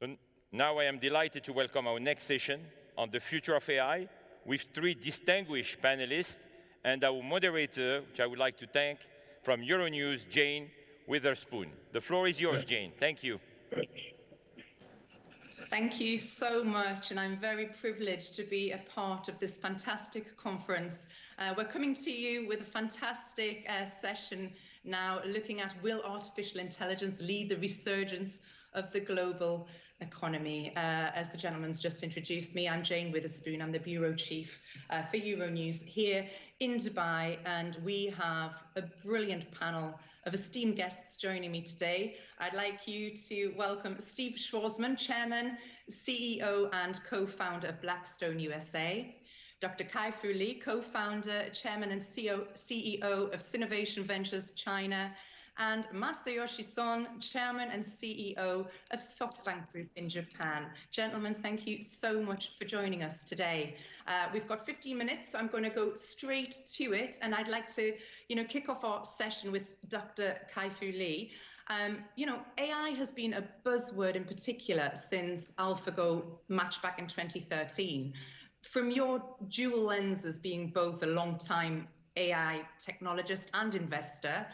So now I am delighted to welcome our next session on the future of AI with three distinguished panelists and our moderator, which I would like to thank, from Euronews, Jane Witherspoon. The floor is yours, Jane. Thank you. Thank you so much, and I'm very privileged to be a part of this fantastic conference. We're coming to you with a fantastic session now looking at will artificial intelligence lead the resurgence of the global economy. As the gentleman's just introduced me, I'm Jane Witherspoon. I'm the Bureau Chief for Euronews here in Dubai, and we have a brilliant panel of esteemed guests joining me today. I'd like you to welcome Steve Schwarzman, Chairman, CEO and co-founder of Blackstone USA, Dr. Kai-Fu Lee, co-founder, Chairman and CEO of Sinovation Ventures China, and Masayoshi Son, Chairman and CEO of SoftBank Group in Japan. Gentlemen, thank you so much for joining us today. We've got 15 minutes, so I'm going to go straight to it, and I'd like to, kick off our session with Dr. Kai-Fu Lee. AI has been a buzzword in particular since AlphaGo match back in 2013. From your dual lenses, being both a long-time AI technologist and investor,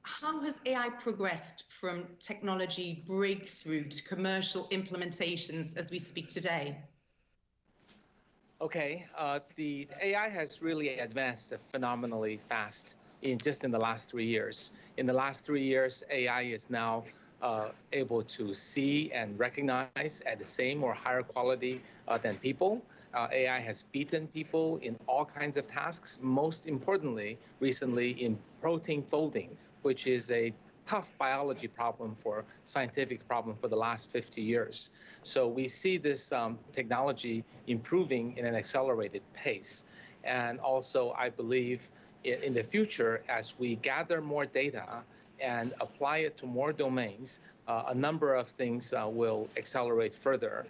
how has AI progressed from technology breakthrough to commercial implementations as we speak today? Okay, the AI has really advanced phenomenally fast in the last 3 years. In the last 3 years, AI is now able to see and recognize at the same or higher quality than people. AI has beaten people in all kinds of tasks, most importantly, recently in protein folding, which is a tough biology problem scientific problem for the last 50 years. So we see this technology improving in an accelerated pace. And also, I believe in the future, as we gather more data and apply it to more domains, a number of things will accelerate further,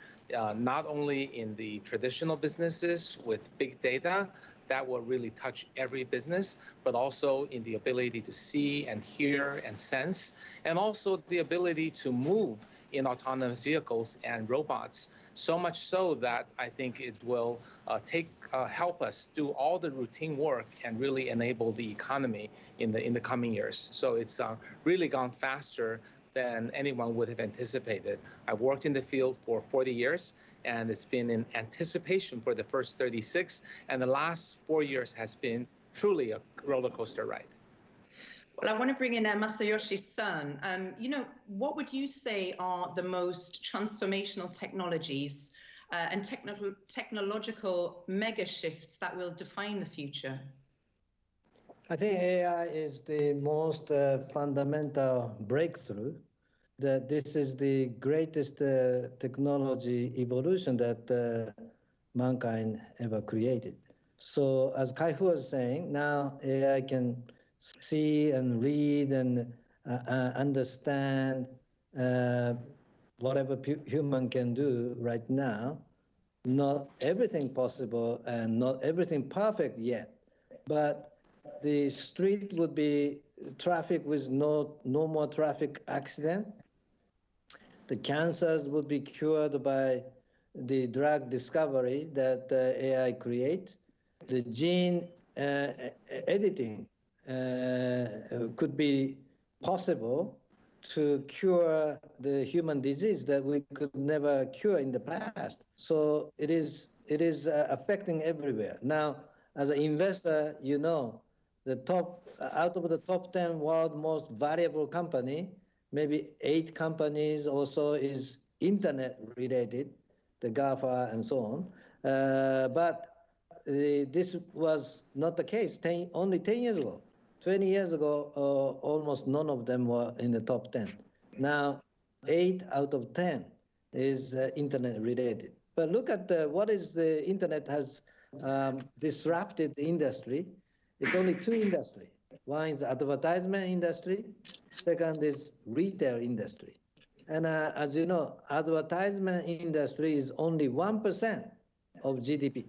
not only in the traditional businesses with big data, that will really touch every business, but also in the ability to see and hear and sense, and also the ability to move in autonomous vehicles and robots, so much so that I think it will help us do all the routine work and really enable the economy in the coming years. So it's really gone faster than anyone would have anticipated. I've worked in the field for 40 years, and it's been in anticipation for the first 36, and the last 4 years has been truly a roller coaster ride. Well, I want to bring in Masayoshi Son. What would you say are the most transformational technologies and technological mega shifts that will define the future? I think AI is the most fundamental breakthrough. That this is the greatest technology evolution that mankind ever created. So as Kai-Fu was saying, now AI can see and read and understand whatever human can do right now. Not everything possible and not everything perfect yet, but the street would be traffic with no more traffic accident. The cancers would be cured by the drug discovery that AI create. The gene editing could be possible to cure the human disease that we could never cure in the past. So it is affecting everywhere. Now, as an investor, out of the top 10 world most valuable company, maybe 8 companies or so is internet related, the GAFA and so on. But this was not the case only 10 years ago. 20 years ago, almost none of them were in the top 10. Now, 8 out of 10 is internet related. But look at what is the internet has disrupted the industry. It's only 2 industries. One is advertisement industry, second is retail industry. And as you know, advertisement industry is only 1% of GDP.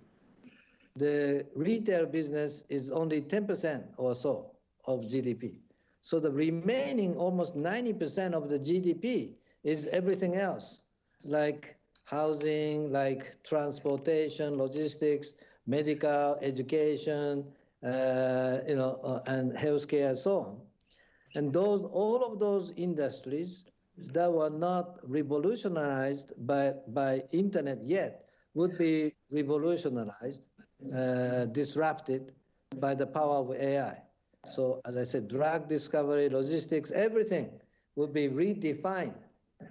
The retail business is only 10% or so of GDP. So the remaining almost 90% of the GDP is everything else. like housing, like transportation, logistics, medical, education, and healthcare and so on. And all of those industries that were not revolutionized by internet yet would be revolutionized, disrupted by the power of AI. So as I said, drug discovery, logistics, everything would be redefined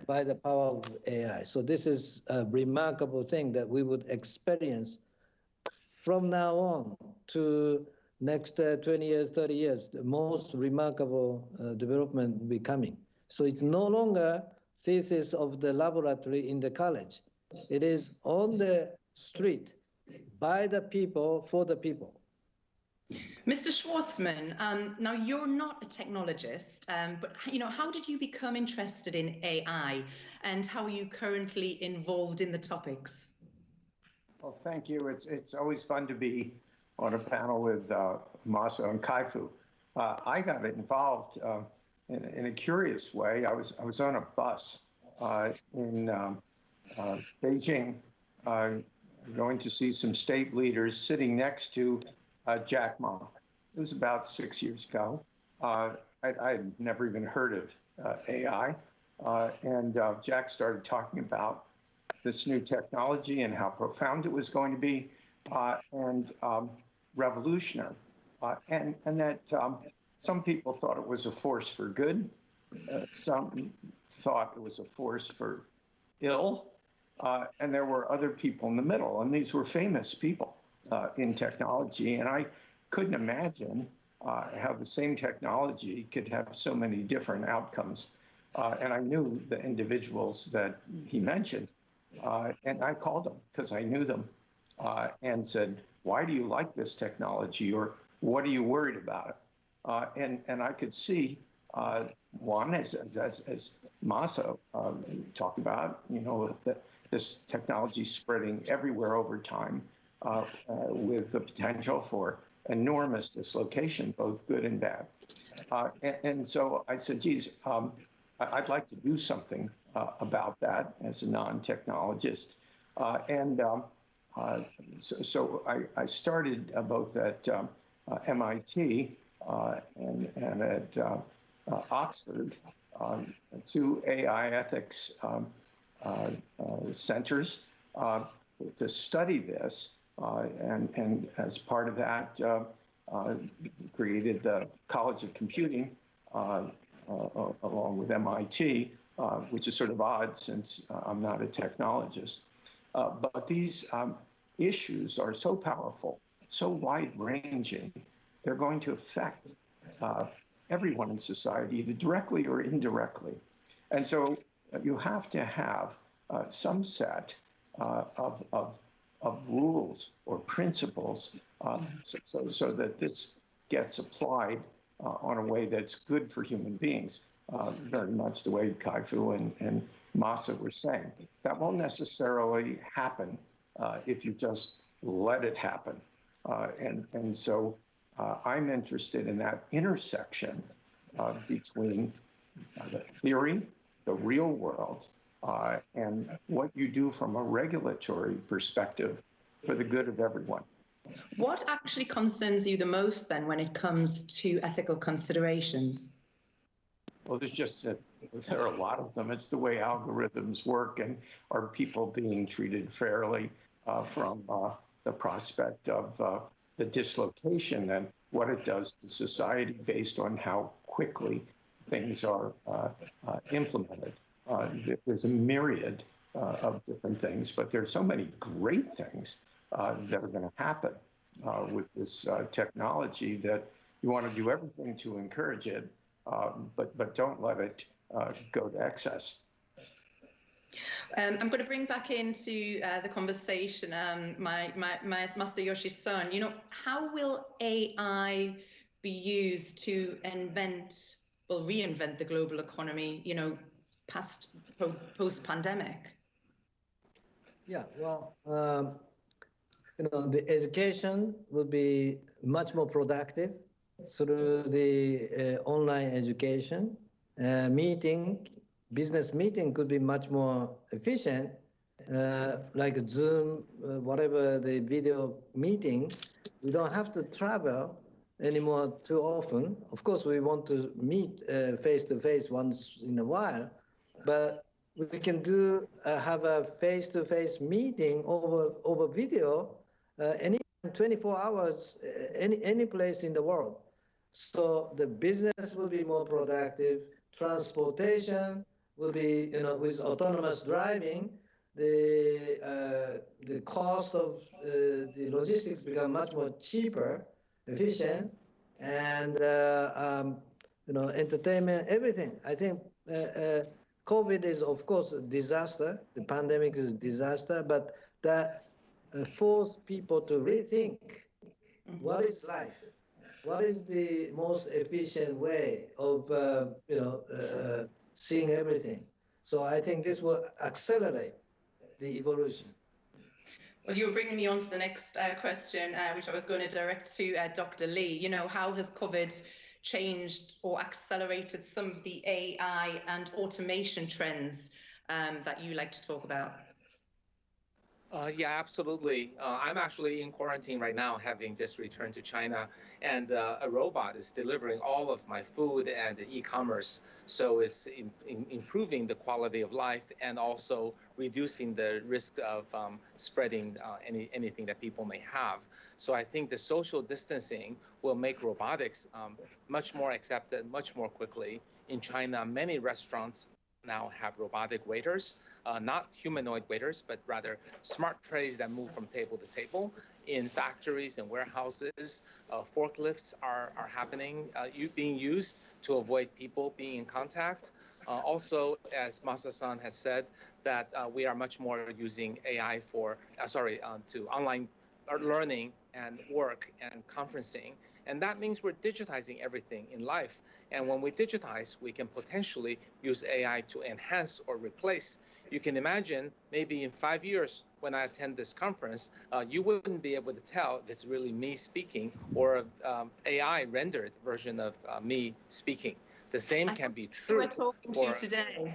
by the power of AI. So this is a remarkable thing that we would experience from now on to next 20 years, 30 years, the most remarkable development will be coming. So it's no longer thesis of the laboratory in the college. It is on the street, by the people, for the people. Mr. Schwarzman, now you're not a technologist, but how did you become interested in AI, and how are you currently involved in the topics? Well, thank you. It's always fun to be on a panel with Masa and Kai-Fu. I got involved in a curious way. I was on a bus in Beijing, going to see some state leaders, sitting next to Jack Ma. It was about 6 years ago. I'd never even heard of AI. And Jack started talking about this new technology and how profound it was going to be, and revolutionary. And that some people thought it was a force for good. Some thought it was a force for ill. And there were other people in the middle. And these were famous people in technology. And I couldn't imagine how the same technology could have so many different outcomes. And I knew the individuals that he mentioned. And I called them because I knew them and said, why do you like this technology, or what are you worried about it? And I could see one, as Masa talked about, this technology spreading everywhere over time with the potential for enormous dislocation, both good and bad. And so I said, geez, I'd like to do something about that as a non-technologist. So I started both at MIT and at Oxford, two AI ethics centers to study this. And as part of that, created the College of Computing along with MIT, which is sort of odd since I'm not a technologist. But these issues are so powerful, so wide-ranging, they're going to affect everyone in society, either directly or indirectly. And so you have to have some set of rules or principles so that this gets applied on a way that's good for human beings, very much the way Kai-Fu and Masa were saying. That won't necessarily happen if you just let it happen. And so I'm interested in that intersection between the theory, the real world, and what you do from a regulatory perspective for the good of everyone. What actually concerns you the most then when it comes to ethical considerations? Well, there are a lot of them. It's the way algorithms work, and are people being treated fairly from the prospect of the dislocation and what it does to society based on how quickly things are implemented. There's a myriad of different things, but there's so many great things that are going to happen with this technology that you want to do everything to encourage it, but don't let it go to excess. I'm going to bring back into the conversation my Masayoshi son. How will AI be used to reinvent the global economy, post-pandemic? Yeah, well, the education will be much more productive through the online education, meeting business meeting could be much more efficient, like Zoom, whatever the video meeting. We don't have to travel anymore too often. Of course, we want to meet face-to-face once in a while, but we can have a face-to-face meeting over video any 24 hours, any place in the world. So the business will be more productive. Transportation will be, with autonomous driving, the cost of the logistics become much more cheaper, efficient, and entertainment, everything. I think COVID is, of course, a disaster. The pandemic is a disaster, but that forced people to rethink what is life. What is the most efficient way of seeing everything? So I think this will accelerate the evolution. Well, you're bringing me on to the next question, which I was going to direct to Dr. Lee. How has COVID changed or accelerated some of the AI and automation trends that you like to talk about? Yeah, absolutely. I'm actually in quarantine right now, having just returned to China, and a robot is delivering all of my food and e-commerce. So it's improving the quality of life and also reducing the risk of spreading anything that people may have. So I think the social distancing will make robotics much more accepted, much more quickly. In China, many restaurants now have robotic waiters, not humanoid waiters, but rather smart trays that move from table to table. In factories and warehouses, forklifts are happening, being used to avoid people being in contact. Also, as Masa-san has said, that we are much more using AI to online learning and work and conferencing. And that means we're digitizing everything in life. And when we digitize, we can potentially use AI to enhance or replace. You can imagine maybe in 5 years when I attend this conference, you wouldn't be able to tell if it's really me speaking or an AI rendered version of me speaking. The same can be true. We're talking to you today.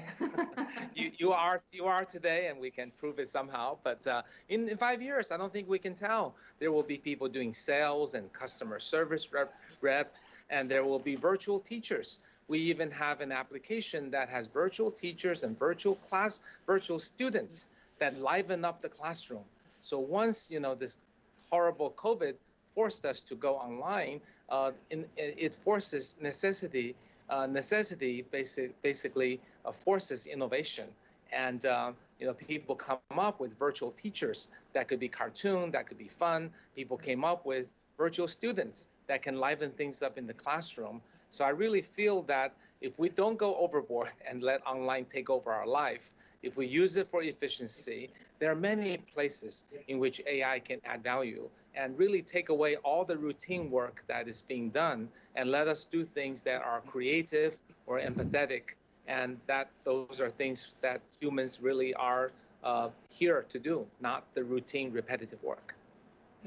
you are today, and we can prove it somehow. But in 5 years, I don't think we can tell. There will be people doing sales and customer service rep, and there will be virtual teachers. We even have an application that has virtual teachers and virtual students that liven up the classroom. So once this horrible COVID forced us to go online, it forces necessity basically forces innovation, and people come up with virtual teachers that could be cartoon, that could be fun. People came up with virtual students that can liven things up in the classroom. So I really feel that if we don't go overboard and let online take over our life, if we use it for efficiency, there are many places in which AI can add value and really take away all the routine work that is being done and let us do things that are creative or empathetic, and that those are things that humans really are here to do, not the routine repetitive work.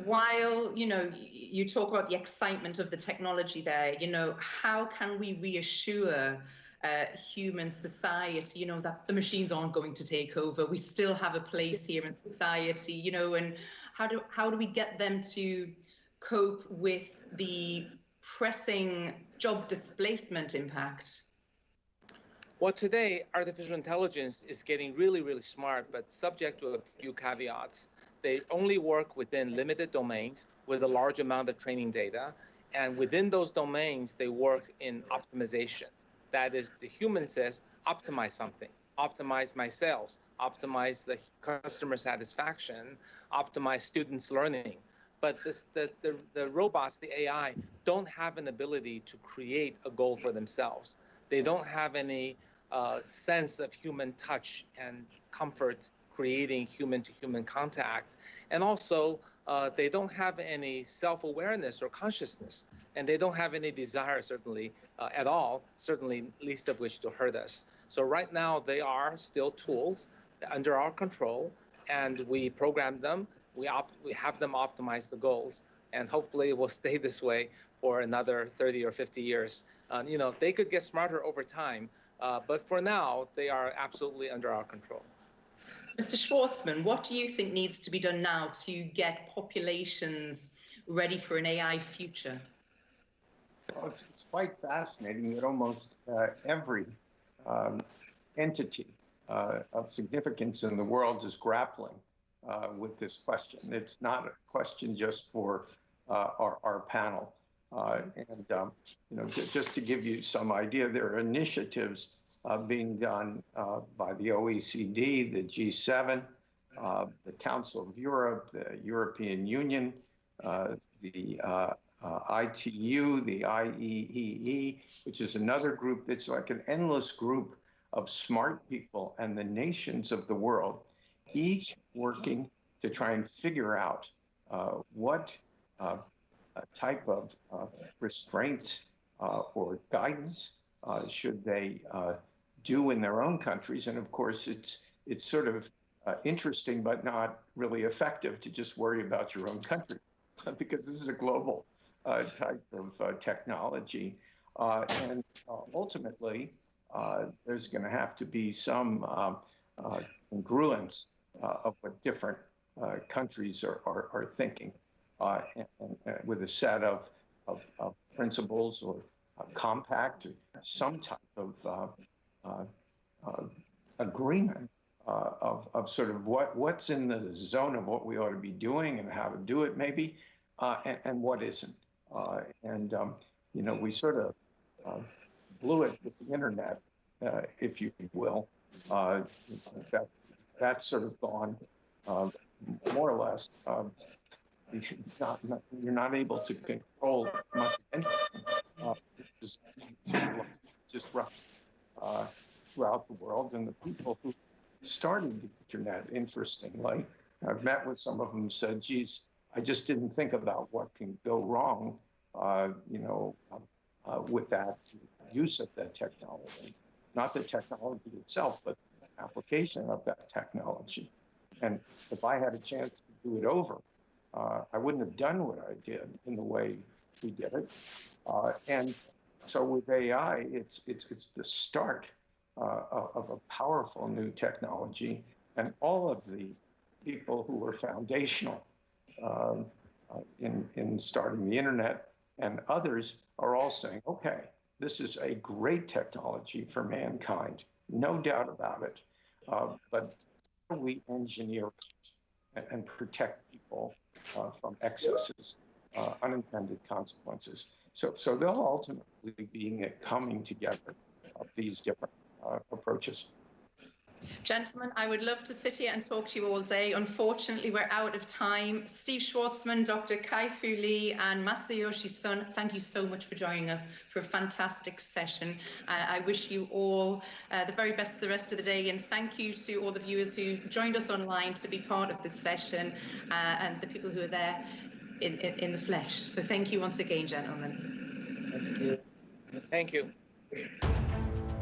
While, you talk about the excitement of the technology there, how can we reassure human society, that the machines aren't going to take over? We still have a place here in society, and how do we get them to cope with the pressing job displacement impact? Well, today, artificial intelligence is getting really, really smart, but subject to a few caveats. They only work within limited domains with a large amount of training data. And within those domains, they work in optimization. That is, the human says, optimize something, optimize my sales, optimize the customer satisfaction, optimize students' learning. But the robots, the AI, don't have an ability to create a goal for themselves. They don't have any sense of human touch and comfort creating human-to-human contact. And also, they don't have any self-awareness or consciousness. And they don't have any desire, certainly, at all, certainly least of which to hurt us. So right now, they are still tools under our control, and we program them. We have them optimize the goals, and hopefully it will stay this way for another 30 or 50 years. They could get smarter over time, But for now, they are absolutely under our control. Mr. Schwarzman, what do you think needs to be done now to get populations ready for an AI future? Well, it's quite fascinating that almost every entity of significance in the world is grappling with this question. It's not a question just for our panel. Just to give you some idea, there are initiatives being done by the OECD, the G7, the Council of Europe, the European Union, the ITU, the IEEE, which is another group that's like an endless group of smart people and the nations of the world, each working to try and figure out what type of restraints or guidance should they do in their own countries. And of course, it's sort of interesting, but not really effective to just worry about your own country, because this is a global type of technology. And ultimately, there's going to have to be some congruence of what different countries are thinking, and with a set of principles or a compact or some type of agreement of sort of what's in the zone of what we ought to be doing and how to do it maybe, and what isn't. We sort of blew it with the internet, if you will. That's sort of gone more or less. You're not able to control much attention, disrupt throughout the world. And the people who started the internet, interestingly, I've met with some of them who said, geez, I just didn't think about what can go wrong, with that use of that technology. Not the technology itself, but the application of that technology. And if I had a chance to do it over, I wouldn't have done what I did in the way we did it. And so with AI, it's the start of a powerful new technology. And all of the people who were foundational in starting the internet and others are all saying, okay, this is a great technology for mankind, no doubt about it. But how do we engineer it and protect people from excesses, unintended consequences? So they'll ultimately be coming together of these different approaches. Gentlemen, I would love to sit here and talk to you all day. Unfortunately, we're out of time. Steve Schwarzman, Dr. Kai-Fu Lee, and Masayoshi Son, thank you so much for joining us for a fantastic session. I wish you all the very best for the rest of the day, and thank you to all the viewers who joined us online to be part of this session, and the people who are there in the flesh. So thank you once again, gentlemen. Thank you. Thank you.